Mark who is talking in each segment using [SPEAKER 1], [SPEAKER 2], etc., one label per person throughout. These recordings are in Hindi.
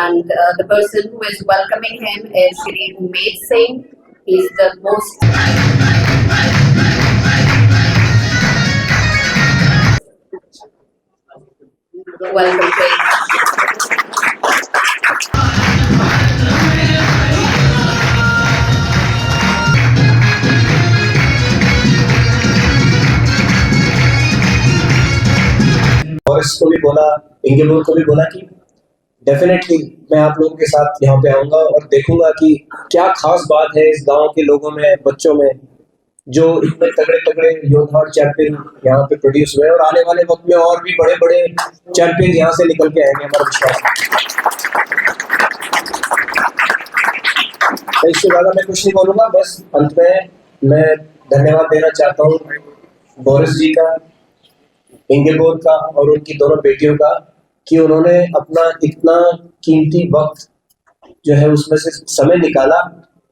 [SPEAKER 1] and the person who is welcoming him is Shri Umed Singh. He's the most welcome Singh.
[SPEAKER 2] Boris को भी बोला, इंगेबोर को भी बोला कि डेफिनेटली मैं आप लोगों के साथ यहाँ पे आऊंगा और देखूंगा कि क्या खास बात है इस गांव के लोगों में, बच्चों में, जो इतने तगड़े तगड़े योद्धा और चैंपियन यहाँ पे प्रोड्यूस हुए और आने वाले वक्त में और भी बड़े बड़े चैंपियन यहाँ से निकल के आएंगे, हमारा विश्वास है। इससे ज्यादा मैं कुछ नहीं बोलूंगा, बस अंत में मैं धन्यवाद देना चाहता हूँ बोरिस जी का, इंगेबोर का और उनकी दोनों बेटियों का कि उन्होंने अपना इतना कीमती वक्त जो है उसमें से समय निकाला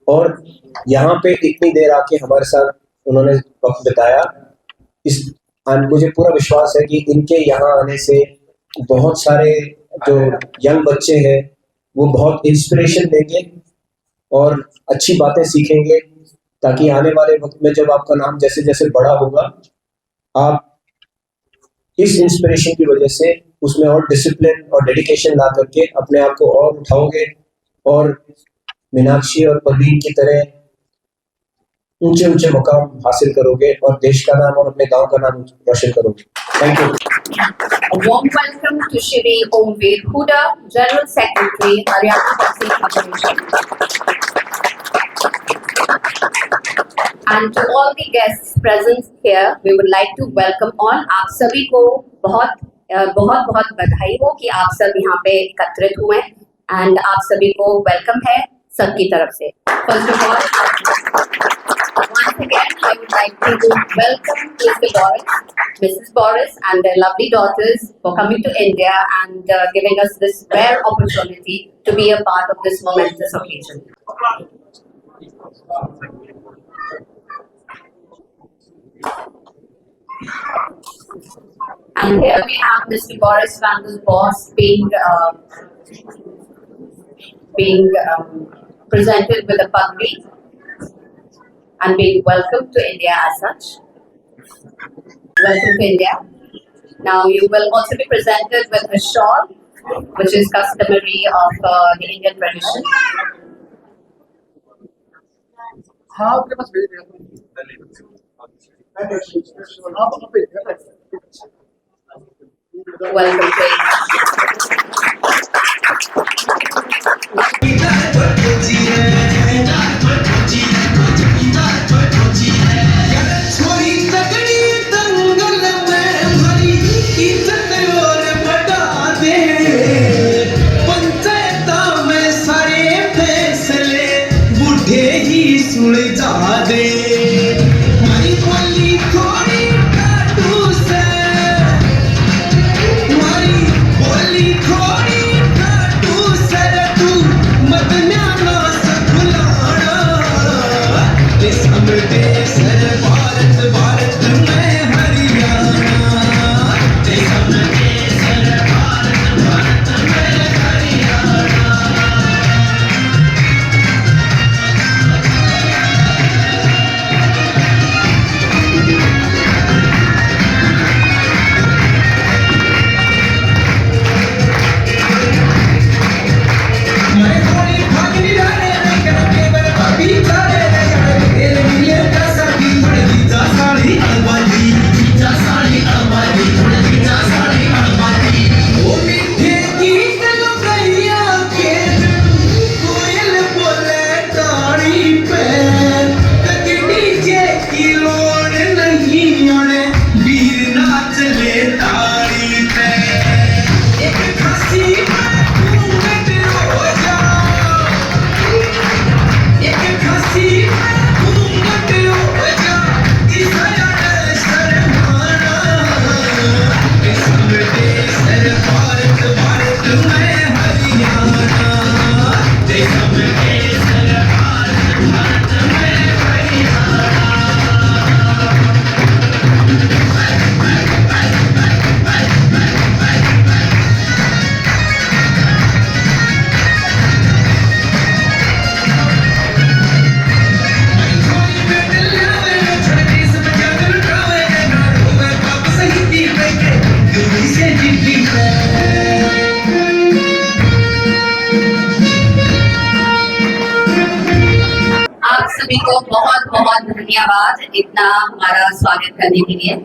[SPEAKER 2] और यहाँ पे इतनी देर आके हमारे साथ उन्होंने वक्त बिताया। मुझे पूरा विश्वास है कि इनके यहाँ आने से बहुत सारे जो यंग बच्चे हैं वो बहुत इंस्पिरेशन लेंगे और अच्छी बातें सीखेंगे, ताकि आने वाले वक्त में जब आपका नाम जैसे जैसे बड़ा होगा, आप इस इंस्पिरेशन की वजह से उसमें और डिसिप्लिन और डेडिकेशन ला करके अपने आप को और उठाओगे और मीनाक्षी और परवीन की तरह ऊंचे ऊंचे मुकाम हासिल करोगे और देश का नाम और अपने गांव का नाम रोशन करोगे। Thank you.
[SPEAKER 1] A warm welcome to Shri Omveer Huda, General Secretary, Haryana Boxing Federation. And to all the guests present here, we would like to welcome all. आप सभी को बहुत बहुत बधाई हो कि आप सब यहाँ पे एकत्रित हुए एंड आप सभी को वेलकम है सबकी तरफ से। First of all, once again, I would like to welcome Mr. Boris, Mrs. Boris and their lovely daughters for coming to India and giving us this rare opportunity to be a part of this momentous occasion. And here we have Mr. Boris van der Bos being presented with a pugly and being welcomed to India as such. Welcome to India. Now you will also be presented with a shawl, which is customary of the Indian tradition. Welcome to धन्यवाद इतना हमारा स्वागत करने के लिए।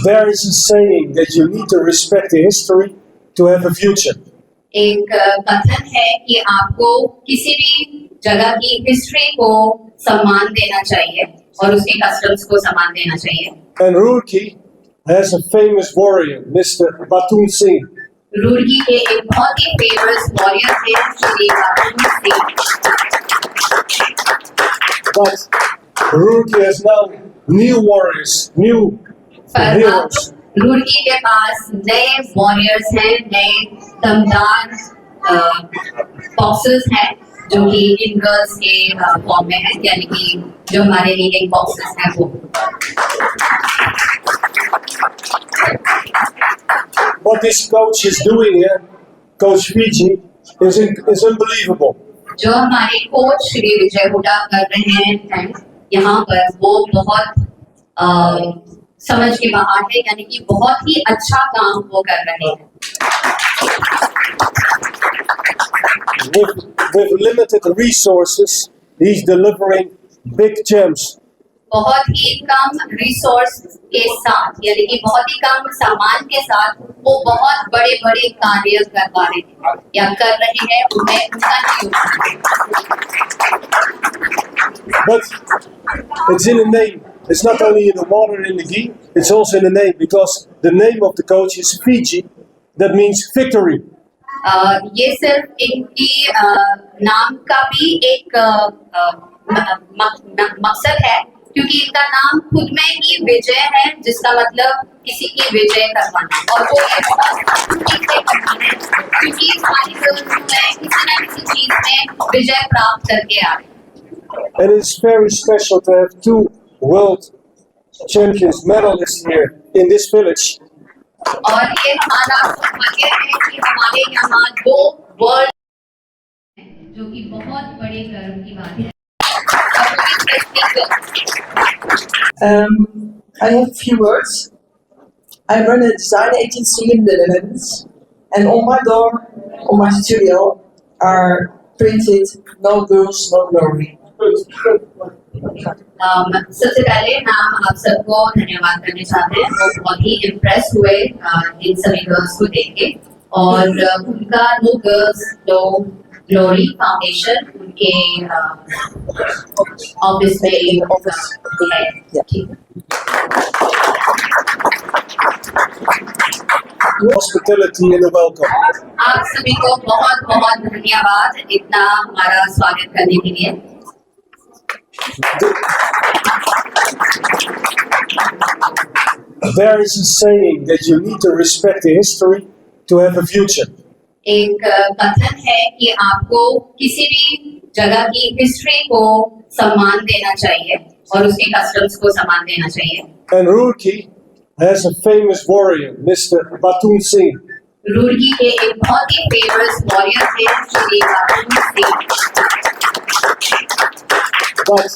[SPEAKER 3] There is a saying that you need to respect the history to have a future.
[SPEAKER 1] एक कथन है कि आपको किसी भी जगह की हिस्ट्री को सम्मान देना चाहिए और उसके कस्टम्स को सम्मान देना चाहिए।
[SPEAKER 3] And Roorkee has a famous warrior, Mr. Batun Singh.
[SPEAKER 1] Roorkee के एक बहुत ही फेमस वॉरियर थे Shri बातून Singh.
[SPEAKER 3] But Roorkee has now new warriors, new
[SPEAKER 1] पर
[SPEAKER 3] heroes.
[SPEAKER 1] अब रुड़की के पास नए वॉरियर्स हैं, नए दमदार बॉक्सर्स हैं जो कि इन गर्ल्स के फॉर्म में है, यानी कि जो हमारे लीडिंग बॉक्सर्स हैं वो।
[SPEAKER 3] What this coach is doing here, Coach Fiji, is unbelievable.
[SPEAKER 1] जो हमारे कोच श्री विजय हुड्डा कर रहे हैं यहाँ पर वो बहुत समझ के बाहर है, यानी कि बहुत ही अच्छा काम वो कर रहे हैं।
[SPEAKER 3] With limited resources, he's delivering big gems.
[SPEAKER 1] बहुत ही कम रिसोर्स के साथ, यानी कि बहुत ही कम सामान के साथ वो बहुत बड़े बड़े कार्य कर पा रहे हैं या कर रहे हैं, उन्हें उनका नहीं होता।
[SPEAKER 3] But it's in the name. It's not only in the water and in the ghee, it's also in the name because the name of the coach is Fiji. That means victory.
[SPEAKER 1] ये सिर्फ इनकी नाम का भी एक मकसद है, क्योंकि इनका नाम खुद में ही विजय है, जिसका मतलब किसी की विजय करवाना, और वो ये करवाना है क्योंकि हमारी गर्ल्स किसी न किसी चीज में विजय प्राप्त करके आ रहे हैं।
[SPEAKER 3] And it's very special to have two world champions medalists here in this village.
[SPEAKER 1] और ये हमारा सौभाग्य है कि हमारे यहाँ दो वर्ल्ड जो कि बहुत बड़े गर्व की बात है।
[SPEAKER 4] I have a few words. I run a design agency in the Netherlands, and on my door, on my studio, are printed "No Girls, No Glory."
[SPEAKER 1] सबसे पहले हम आप सबको धन्यवाद करना चाहते हैं, वो बहुत ही इम्प्रेस हुए इन सभी गर्ल्स को देख के, और उनका No Girls No Glory Foundation उनके ऑफिस में है।
[SPEAKER 3] Hospitality and a welcome.
[SPEAKER 1] आप सभी को बहुत बहुत धन्यवाद इतना हमारा स्वागत करने के लिए।
[SPEAKER 3] There is a saying that you need to respect the history to have a future.
[SPEAKER 1] एक कथन है कि आपको किसी भी जगह की हिस्ट्री को सम्मान देना चाहिए और उसके कस्टम्स को सम्मान देना चाहिए।
[SPEAKER 3] And Roorkee has a famous warrior, Mr. Batun Singh.
[SPEAKER 1] Roorkee के एक बहुत ही फेमस वॉरियर थे Shri बातून Singh.
[SPEAKER 3] But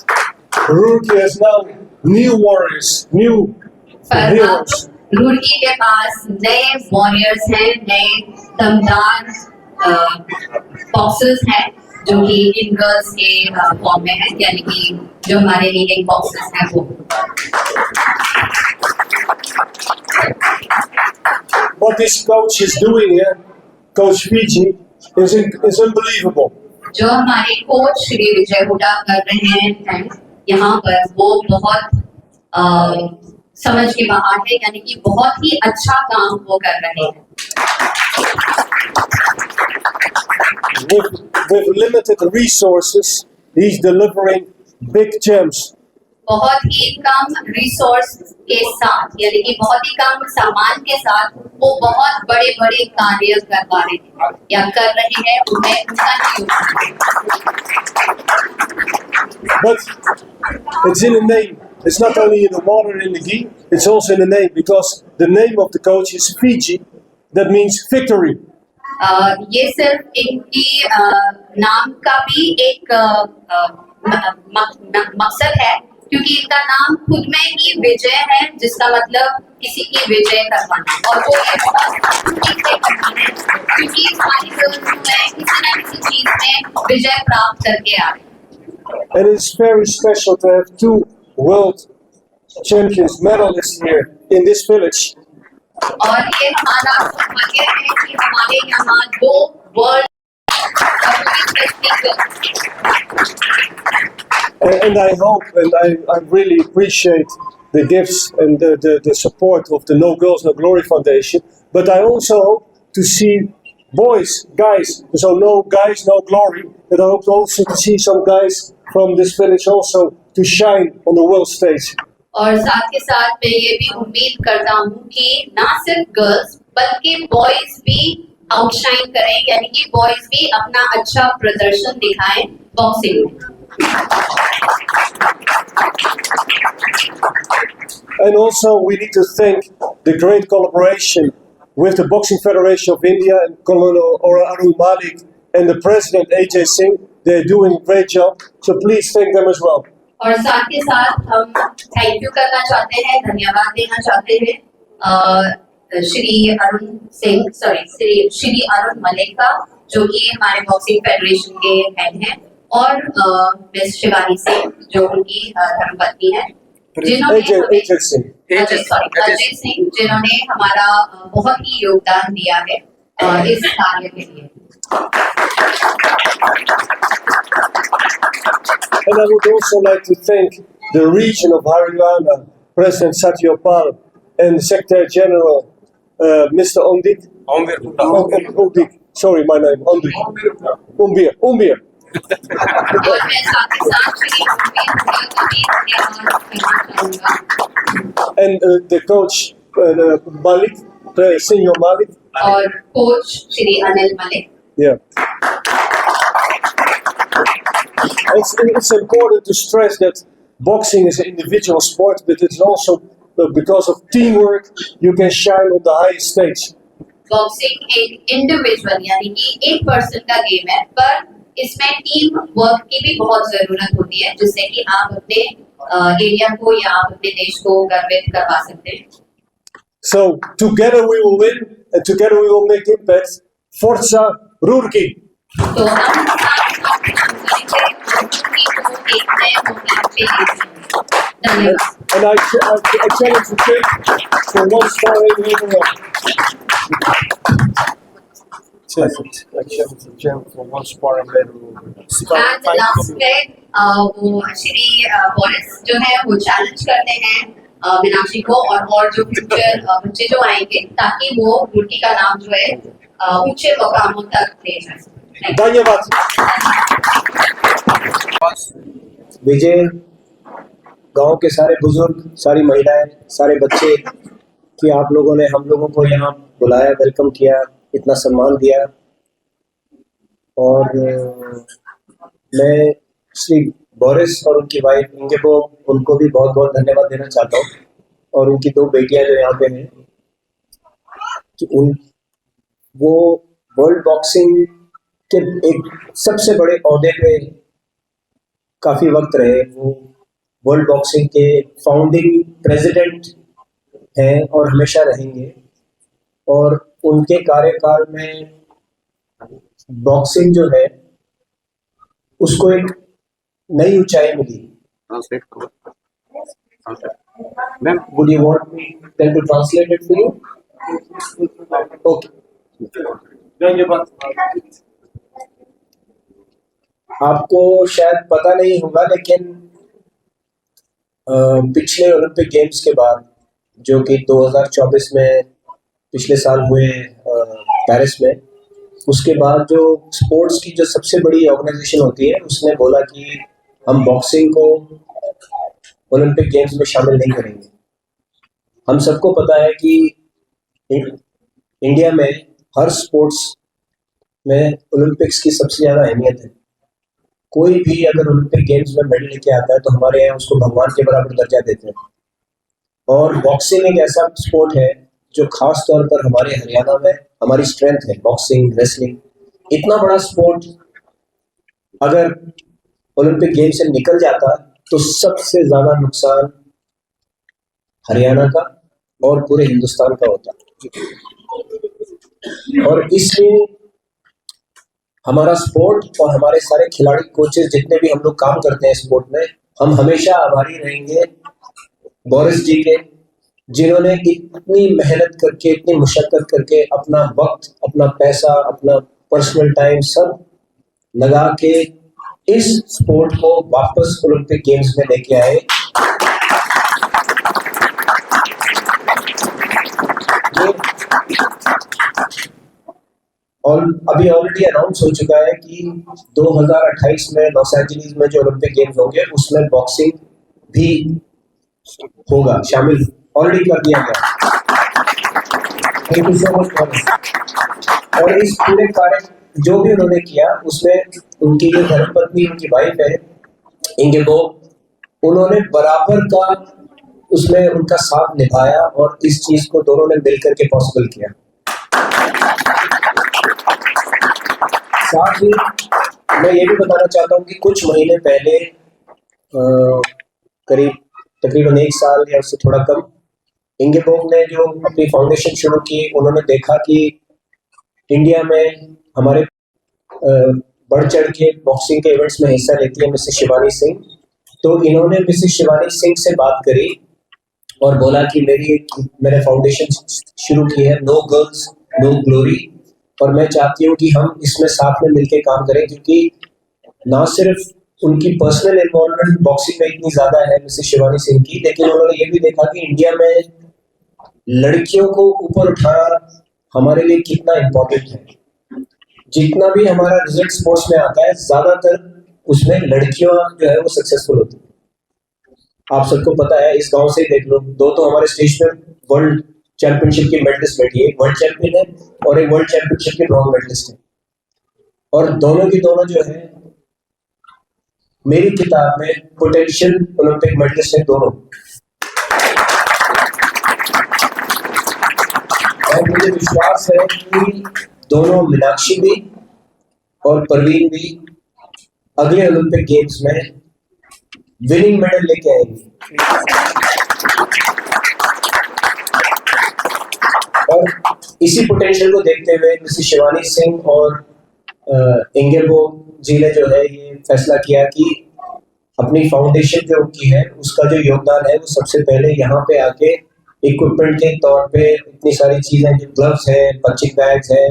[SPEAKER 3] Roorkee has now new warriors, new
[SPEAKER 1] पर
[SPEAKER 3] heroes.
[SPEAKER 1] अब रुड़की के पास नए वॉरियर्स हैं, नए दमदार बॉक्सर्स हैं जो कि इन गर्ल्स के फॉर्म में है, यानी कि जो हमारे लीडिंग बॉक्सर्स हैं वो।
[SPEAKER 3] What this coach is doing here, Coach Fiji, is unbelievable.
[SPEAKER 1] जो हमारे कोच श्री विजय हुड्डा कर रहे हैं यहाँ पर वो बहुत समझ के बाहर है, यानी कि बहुत ही अच्छा काम वो कर रहे हैं।
[SPEAKER 3] With limited resources, he's delivering big gems.
[SPEAKER 1] बहुत ही कम रिसोर्स के साथ, यानी कि बहुत ही कम सामान के साथ वो बहुत बड़े बड़े कार्य कर पा रहे हैं या कर रहे हैं, उन्हें उनका नहीं होता।
[SPEAKER 3] But it's in the name. It's not only in the water and in the ghee, it's also in the name because the name of the coach is Fiji. That means victory.
[SPEAKER 1] ये सिर्फ इनकी नाम का भी एक मकसद है, क्योंकि इनका नाम खुद में ही विजय है, जिसका मतलब किसी की विजय करवाना, और वो ये बहुत खुशी से करना है क्योंकि हमारी गर्ल्स जो है किसी न किसी चीज में विजय प्राप्त करके आ रही है।
[SPEAKER 3] And it's very special to have two world champions, medalists here in this village.
[SPEAKER 1] और ये हमारा सौभाग्य है कि हमारे यहाँ दो world
[SPEAKER 3] And I hope, and I really appreciate the gifts and the support of the No Girls No Glory Foundation, but I also hope to see boys, guys, so no guys, no glory, and I hope also to see some guys from this village also to shine on the world stage.
[SPEAKER 1] और साथ के साथ मैं ये भी उम्मीद करता हूँ कि ना सिर्फ गर्ल्स बल्कि बॉयज भी आउटशाइन करें, यानी कि बॉयज भी अपना अच्छा प्रदर्शन दिखाएं बॉक्सिंग में।
[SPEAKER 3] And also we need to thank the great collaboration with the Boxing Federation of India and Colonel Arun Malik and the President AJ Singh. They're doing a great job, so please thank them as well.
[SPEAKER 1] और साथ के साथ हम थैंक यू करना चाहते हैं, धन्यवाद देना चाहते हैं श्री अरुण मलिक का, जो कि हमारे बॉक्सिंग फेडरेशन के हेड हैं, और मिस शिवानी सिंह जो उनकी धर्मपत्नी है,
[SPEAKER 3] AJ Singh.
[SPEAKER 1] अजय सिंह, जिन्होंने हमारा बहुत ही योगदान दिया है इस कार्य के लिए।
[SPEAKER 3] And I would also like to thank the region of Haryana, President Satyapal, and Secretary General Mr. Ondik. Ondik. Sorry, my name, Ondik. Umbir.
[SPEAKER 1] और मैं साथ ही साथ Shri
[SPEAKER 3] And the coach, Malik, Senior Malik.
[SPEAKER 1] और coach Shri Anil Malik.
[SPEAKER 3] Yeah. It's important to stress that boxing is an individual sport, but it's also because of teamwork you can shine on the highest stage.
[SPEAKER 1] Boxing एक इंडिविजुअल यानी कि एक पर्सन का गेम है, पर इसमें टीम वर्क की भी बहुत जरूरत होती है, जिससे कि आप अपने एरिया को या आप अपने देश को गर्वित करवा सकते हैं।
[SPEAKER 3] So together we will win, and together we will make impact. Forza Roerki!
[SPEAKER 1] तो हम साथ काम करेंगे को एक नए मुकाम पे ले जाएंगे। धन्यवाद।
[SPEAKER 3] And I challenge the kid for one star in overall. I challenge the gym for one star in overall.
[SPEAKER 1] And last में वो श्री बोरिस जो है वो चैलेंज करते हैं मीनाक्षी को और जो फ्यूचर बच्चे जो आएंगे, ताकि वो रुड़की का नाम जो है ऊंचे मुकामों तक ले जाए।
[SPEAKER 3] धन्यवाद।
[SPEAKER 2] विजय, गांव के सारे बुजुर्ग, सारी महिलाएं, सारे बच्चे कि आप लोगों ने हम लोगों को यहाँ बुलाया, वेलकम किया, इतना सम्मान दिया, और मैं श्री बोरिस और उनकी वाइफ इंगेबो, उनको भी बहुत बहुत धन्यवाद देना चाहता हूँ, और उनकी दो बेटियां जो यहाँ पे हैं कि वो वर्ल्ड बॉक्सिंग के एक सबसे बड़े ओहदे पे काफी वक्त रहे। वो वर्ल्ड बॉक्सिंग के फाउंडिंग प्रेसिडेंट हैं और हमेशा रहेंगे, और उनके कार्यकाल में बॉक्सिंग जो है उसको एक नई ऊंचाई मिली।
[SPEAKER 5] Ma'am,
[SPEAKER 2] Would you want them to translate it for you? Okay.
[SPEAKER 3] धन्यवाद।
[SPEAKER 2] आपको शायद पता नहीं होगा, लेकिन पिछले ओलंपिक गेम्स के बाद, जो कि 2024 में पिछले साल हुए पेरिस में, उसके बाद जो स्पोर्ट्स की जो सबसे बड़ी ऑर्गेनाइजेशन होती है, उसने बोला कि हम बॉक्सिंग को ओलंपिक गेम्स में शामिल नहीं करेंगे। हम सबको पता है कि इंडिया में हर स्पोर्ट्स में ओलंपिक्स की सबसे ज़्यादा अहमियत है। कोई भी अगर ओलंपिक गेम्स में मेडल लेके आता है तो हमारे यहाँ उसको भगवान के बराबर दर्जा देते हैं, और बॉक्सिंग एक ऐसा स्पोर्ट है जो खास तौर पर हमारे हरियाणा में हमारी स्ट्रेंथ है। बॉक्सिंग, रेसलिंग, इतना बड़ा स्पोर्ट अगर ओलंपिक गेम से निकल जाता तो सबसे ज्यादा नुकसान हरियाणा का और पूरे हिंदुस्तान का होता। और इसलिए हमारा स्पोर्ट और हमारे सारे खिलाड़ी, कोचेस, जितने भी हम लोग काम करते हैं स्पोर्ट में, हम हमेशा आभारी रहेंगे बोरिस जी के, जिन्होंने इतनी मेहनत करके, इतनी मुशक्कत करके अपना वक्त, अपना पैसा, अपना पर्सनल टाइम सब लगा के इस स्पोर्ट को वापस ओलंपिक गेम्स में लेके आए। और अभी ऑलरेडी अनाउंस हो चुका है कि 2028 में लॉस एंजलिस में जो ओलंपिक गेम्स होंगे उसमें बॉक्सिंग भी होगा, शामिल ऑलरेडी कर दिया गया। Thank you so much. और इस पूरे कार्य जो भी उन्होंने किया उसमें उनकी जो धर्मपत्नी, उनकी वाइफ है इंगेबोर्ग, उन्होंने बराबर का उसमें उनका साथ निभाया और इस चीज को दोनों ने मिलकर के पॉसिबल किया। साथ ही मैं ये भी बताना चाहता हूँ कि कुछ महीने पहले करीब तकरीबन 1 साल या उससे थोड़ा कम, इंगेबोर्ग ने जो अपनी फाउंडेशन शुरू की, उन्होंने देखा कि इंडिया में हमारे बढ़ चढ़ के बॉक्सिंग के इवेंट्स में हिस्सा लेती है मिसेस शिवानी सिंह। तो इन्होंने मिसेस शिवानी सिंह से बात करी और बोला कि मैंने फाउंडेशन शुरू की है नो गर्ल्स नो ग्लोरी, और मैं चाहती हूँ कि हम इसमें साथ में मिलकर काम करें, क्योंकि ना सिर्फ उनकी पर्सनल इन्वॉल्वमेंट बॉक्सिंग में इतनी ज्यादा है मिसेस शिवानी सिंह की, लेकिन उन्होंने ये भी देखा कि इंडिया में लड़कियों को ऊपर उठाना हमारे लिए कितना इम्पोर्टेंट है। जितना भी हमारा रिजल्ट स्पोर्ट्स में आता है, ज्यादातर उसमें लड़कियां जो है वो सक्सेसफुल होती है। आप सबको पता है, इस गांव से ही देख लो, 2 तो हमारे स्टेज में वर्ल्ड चैंपियनशिप की मेडलिस्ट बैठी है, एक वर्ल्ड चैंपियन है और एक वर्ल्ड चैंपियनशिप की ब्रॉन्ज मेडलिस्ट है, और दोनों की दोनों जो है मेरी किताब में पोटेंशियल ओलंपिक मेडलिस्ट है दोनों। और मुझे विश्वास है कि दोनों, मीनाक्षी भी और परवीन भी, अगले ओलंपिक गेम्स में विनिंग मेडल लेके आएंगी। और इसी पोटेंशियल को देखते हुए मिसेस शिवानी सिंह और इंगेबोर्ग जी ने जो है ये फैसला किया कि अपनी फाउंडेशन जो उनकी है उसका जो योगदान है वो सबसे पहले यहाँ पे आके इक्विपमेंट के तौर पे इतनी सारी चीजें, जो ग्लव्स है, पंचिंग बैग्स है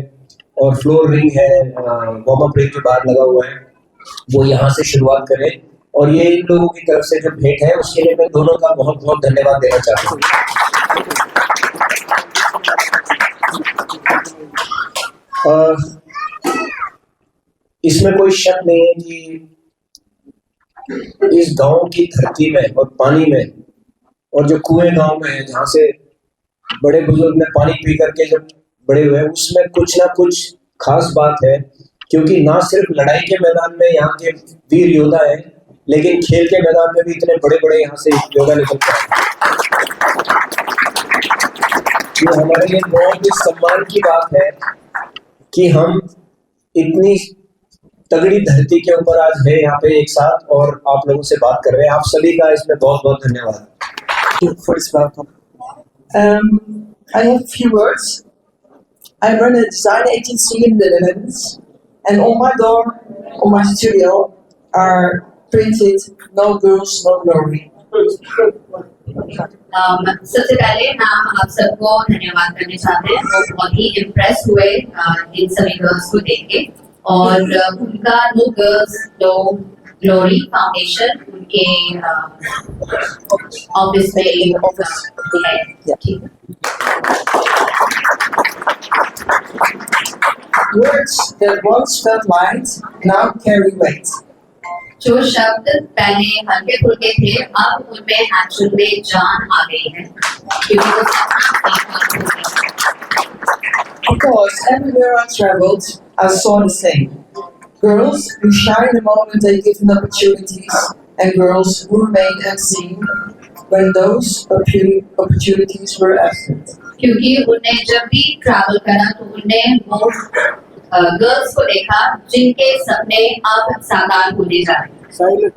[SPEAKER 2] और फ्लोर रिंग है, वार्म अप रिंग जो बाहर लगा हुआ है, वो यहाँ से शुरुआत करें। और ये इन लोगों की तरफ से जो भेंट है उसके लिए मैं दोनों का बहुत बहुत धन्यवाद देना चाहता हूँ। इसमें कोई शक नहीं है कि इस गांव की धरती में और पानी में और जो कुएं गांव में है, जहाँ से बड़े बुजुर्ग ने पानी पी करके जब बड़े हुए, उसमें कुछ ना कुछ खास बात है, क्योंकि ना सिर्फ लड़ाई के मैदान में यहाँ के वीर योद्धा हैं, लेकिन खेल के मैदान में भी इतने बड़े बड़े यहाँ से योद्धा निकलते हैं। ये हमारे लिए बहुत ही सम्मान की बात है कि हम इतनी तगड़ी धरती के ऊपर आज है यहाँ पे एक साथ और आप लोगों से बात कर रहे हैं। आप सभी का इसमें बहुत बहुत धन्यवाद।
[SPEAKER 4] I have a few words. I run a design agency in the Netherlands, and on my door, on my studio, are printed "No Girls, No Glory."
[SPEAKER 1] सबसे पहले हम आप सबको धन्यवाद करना चाहते हैं। वो बहुत ही इम्प्रेस हुए इन सभी गर्ल्स को देख के, और उनका No Girls No Glory Foundation उनके ऑफिस में है।
[SPEAKER 4] Words that once felt light now carry weight.
[SPEAKER 1] जो शब्द पहले हल्के फुल्के थे, अब उनमें एक्चुअल में जान आ गई है, क्योंकि वो
[SPEAKER 4] Because everywhere I traveled, I saw the same. Girls who shine the moment they given opportunities, and girls who remain unseen when those opportunities were absent.
[SPEAKER 1] क्योंकि उन्हें जब भी ट्रैवल करा तो उन्हें वो गर्ल्स को देखा जिनके सपने अब साकार होने जा रहे हैं।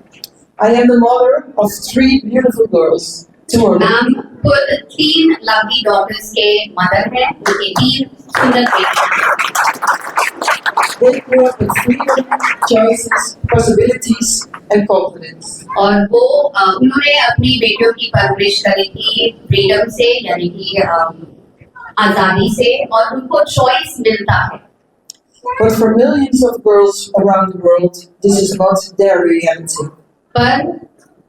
[SPEAKER 4] I am the mother of 3 beautiful girls. 2 are
[SPEAKER 1] ma'am खुद 3 लवली डॉटर्स के मदर है, उनके 3 सुंदर बेटे हैं।
[SPEAKER 4] They grew up with freedom, choices, possibilities, and confidence.
[SPEAKER 1] और वो उन्होंने अपनी बेटियों की परवरिश करी थी फ्रीडम से, यानी कि आजादी से, और उनको चॉइस मिलता है।
[SPEAKER 4] But for millions of girls around the world, this is not their reality.
[SPEAKER 1] पर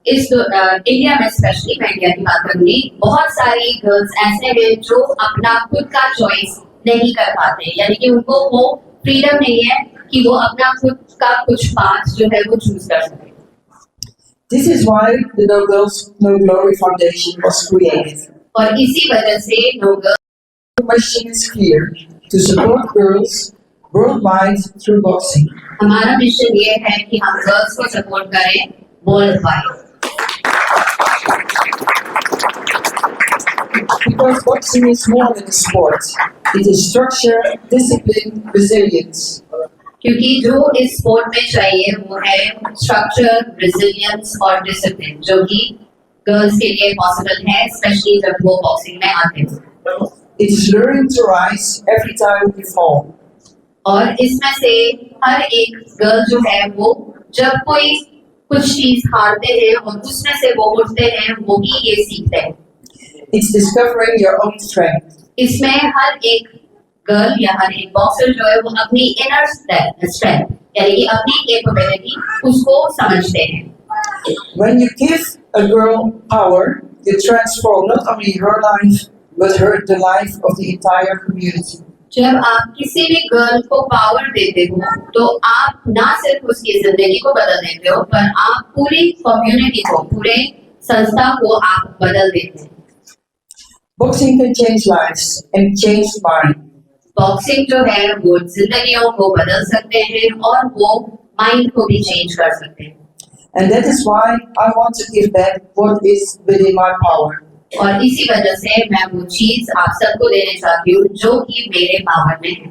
[SPEAKER 1] इस इंडिया में, स्पेशली मैं इंडिया की बात करूंगी, बहुत सारी गर्ल्स ऐसे हैं जो अपना खुद का चॉइस नहीं कर पाते, यानी कि उनको वो फ्रीडम नहीं है कि वो अपना खुद का कुछ पाथ जो है वो चूज कर सके।
[SPEAKER 4] This is why the No Girls, No Glory Foundation was created.
[SPEAKER 1] और इसी वजह से No Girls
[SPEAKER 4] Our mission is clear: to support girls worldwide through boxing.
[SPEAKER 1] हमारा मिशन ये है कि हम गर्ल्स को सपोर्ट करें world wide,
[SPEAKER 4] Because boxing is more than a sport. It is structure, discipline, resilience.
[SPEAKER 1] क्योंकि जो इस स्पोर्ट में चाहिए वो है स्ट्रक्चर, रेजिलियंस और डिसिप्लिन, जो कि गर्ल्स के लिए पॉसिबल है, स्पेशली जब वो बॉक्सिंग में आते हैं।
[SPEAKER 4] It is learning to rise every time we fall.
[SPEAKER 1] और इसमें से हर एक गर्ल जो है वो जब कोई कुछ चीज हारते हैं और उसमें से वो उठते हैं, वो ही ये सीखते हैं।
[SPEAKER 4] It's discovering your own strength.
[SPEAKER 1] इसमें हर एक गर्ल या हर एक बॉक्सर जो है वो अपनी इनर स्ट्रेंथ, यानी कि अपनी कैपेबिलिटी उसको समझते हैं।
[SPEAKER 4] When you give a girl power, you transform not only her life, but the life of the entire community.
[SPEAKER 1] जब आप किसी भी गर्ल को पावर देते हो तो आप ना सिर्फ उसकी जिंदगी को बदल देते हो, पर आप पूरी कम्युनिटी को, पूरे संस्था को आप बदल देते हैं।
[SPEAKER 4] Boxing can change lives and change mind.
[SPEAKER 1] Boxing जो है वो जिंदगियों को बदल सकते हैं और वो माइंड को भी चेंज कर सकते हैं।
[SPEAKER 4] And that is why I want to give back what is within my power.
[SPEAKER 1] और इसी वजह से मैं वो चीज आप सबको देना चाहती हूँ जो कि मेरे पावर में है।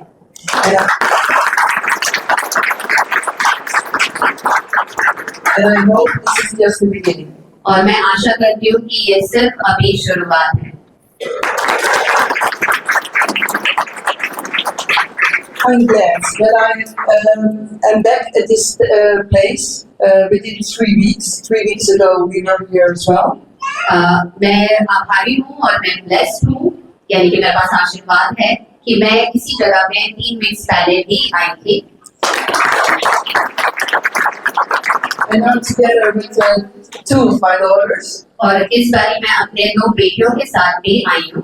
[SPEAKER 4] And I hope this is just the beginning.
[SPEAKER 1] और मैं आशा करती हूँ कि ये सिर्फ अभी शुरुआत है।
[SPEAKER 4] I'm glad that I am back at this place within 3 weeks. 3 weeks ago we were here as well.
[SPEAKER 1] मैं आभारी हूँ और मैं ब्लेस्ड हूँ, यानी कि मेरे पास आशीर्वाद है कि मैं इसी जगह में 3 वीक्स पहले भी आई थी।
[SPEAKER 4] And I'm together with 2 of my daughters.
[SPEAKER 1] और इस बारी मैं अपने 2 बेटियों के साथ भी आई हूँ।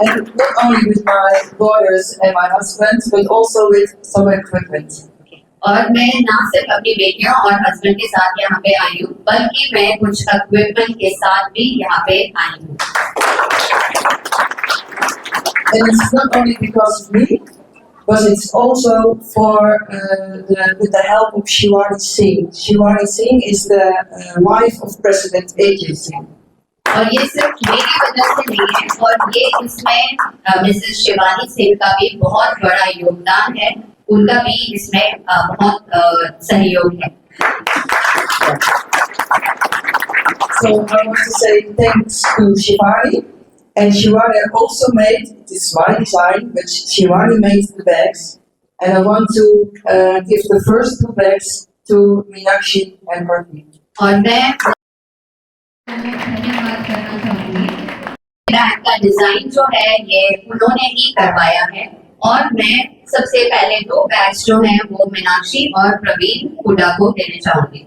[SPEAKER 4] And not only with my daughters and my husband, but also with some equipment.
[SPEAKER 1] और मैं ना सिर्फ अपनी बेटियों और हस्बैंड के साथ यहाँ पे आई हूँ, बल्कि मैं कुछ इक्विपमेंट के साथ भी यहाँ पे आई हूँ।
[SPEAKER 4] And it's not only because of me, but it's also for with the help of Shivani Singh. Shivani Singh is the wife of President A.J. Singh.
[SPEAKER 1] और ये सिर्फ मेरी वजह से नहीं है, और ये इसमें मिसेस शिवानी सिंह का भी बहुत बड़ा योगदान है, उनका भी इसमें बहुत सहयोग है।
[SPEAKER 4] So I want to say thanks to Shivani, and Shivani also made, this is my design, but Shivani made the bags, and I want to give the first 2 bags to Meenakshi and Harpreet.
[SPEAKER 1] और मैं धन्यवाद करना चाहूंगी, बैग का डिजाइन जो है ये उन्होंने ही करवाया है, और मैं सबसे पहले 2 बैग्स जो हैं वो मीनाक्षी और प्रवीण हुड्डा को देने चाहूंगी।